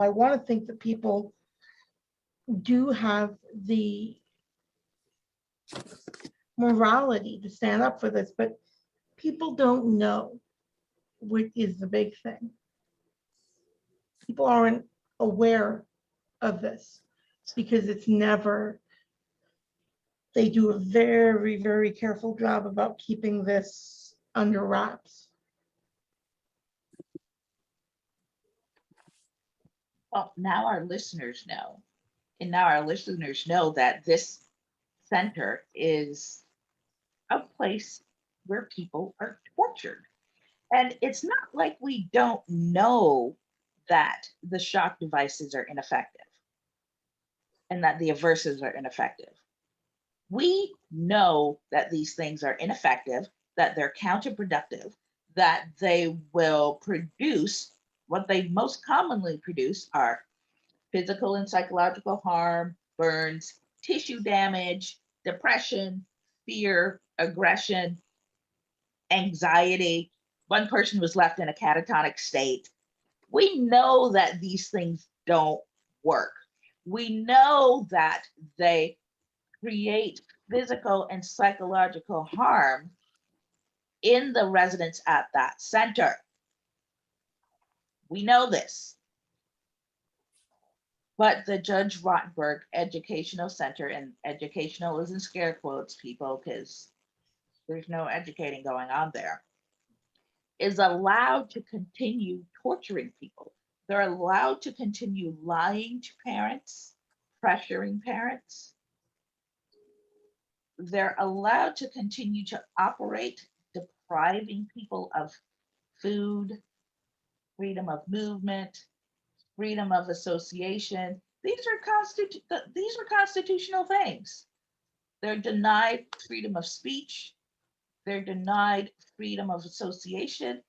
I want to think that people do have the morality to stand up for this, but people don't know, which is the big thing. People aren't aware of this because it's never, they do a very, very careful job about keeping this under wraps. Well, now our listeners know, and now our listeners know that this center is a place where people are tortured. And it's not like we don't know that the shock devices are ineffective and that the aversives are ineffective. We know that these things are ineffective, that they're counterproductive, that they will produce what they most commonly produce are physical and psychological harm, burns, tissue damage, depression, fear, aggression, anxiety. One person was left in a catatonic state. We know that these things don't work. We know that they create physical and psychological harm in the residents at that center. We know this. But the Judge Rotenberg Educational Center, and educational is in scare quotes, people, because there's no educating going on there, is allowed to continue torturing people. They're allowed to continue lying to parents, pressuring parents. They're allowed to continue to operate, depriving people of food, freedom of movement, freedom of association. These are constitutional things. They're denied freedom of speech. They're denied freedom of association.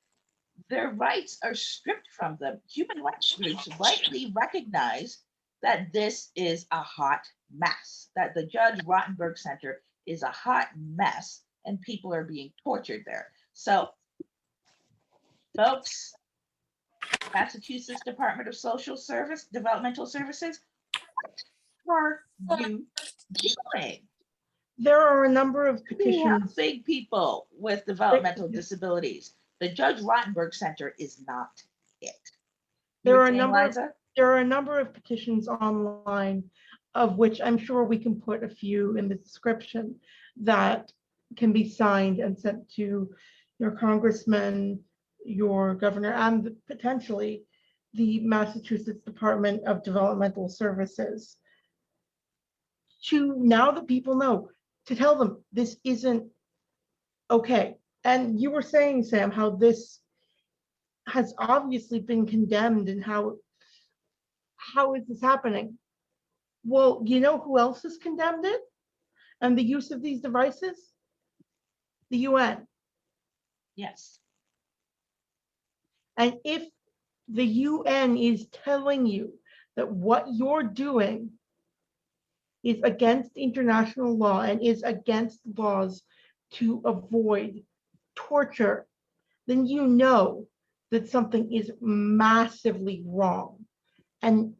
Their rights are stripped from them. Human rights groups rightly recognize that this is a hot mess, that the Judge Rotenberg Center is a hot mess and people are being tortured there. So, folks, Massachusetts Department of Social Service, Developmental Services, what are you doing? There are a number of petitions. Big people with developmental disabilities. The Judge Rotenberg Center is not it. There are a number of petitions online, of which I'm sure we can put a few in the description, that can be signed and sent to your congressman, your governor, and potentially the Massachusetts Department of Developmental Services, to, now that people know, to tell them this isn't okay. And you were saying, Sam, how this has obviously been condemned, and how is this happening? Well, you know who else has condemned it and the use of these devices? The UN. Yes. And if the UN is telling you that what you're doing is against international law and is against laws to avoid torture, then you know that something is massively wrong, and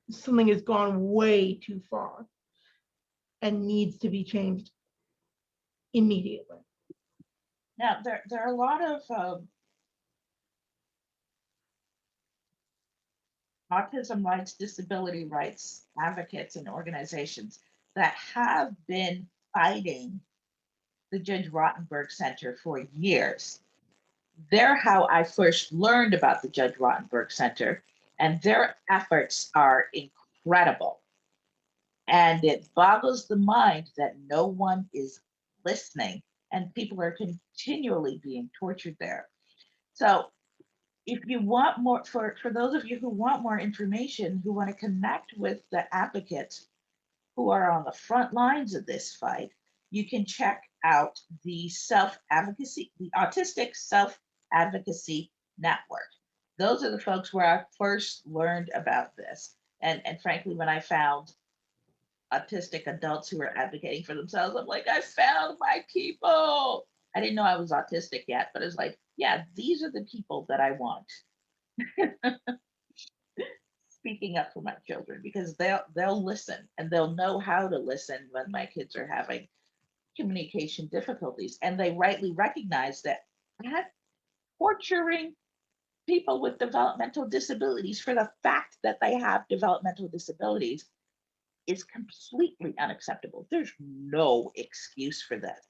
something has gone way too far and needs to be changed immediately. Now, there are a lot of autism rights, disability rights advocates and organizations that have been fighting the Judge Rotenberg Center for years. They're how I first learned about the Judge Rotenberg Center, and their efforts are incredible. And it boggles the mind that no one is listening and people are continually being tortured there. So if you want more, for those of you who want more information, who want to connect with the advocates who are on the front lines of this fight, you can check out the self-advocacy, the Autistic Self-Advocacy Network. Those are the folks where I first learned about this. And frankly, when I found autistic adults who are advocating for themselves, I'm like, I found my people. I didn't know I was autistic yet, but it's like, yeah, these are the people that I want speaking up for my children, because they'll listen and they'll know how to listen when my kids are having communication difficulties, and they rightly recognize that torturing people with developmental disabilities for the fact that they have developmental disabilities is completely unacceptable. There's no excuse for that.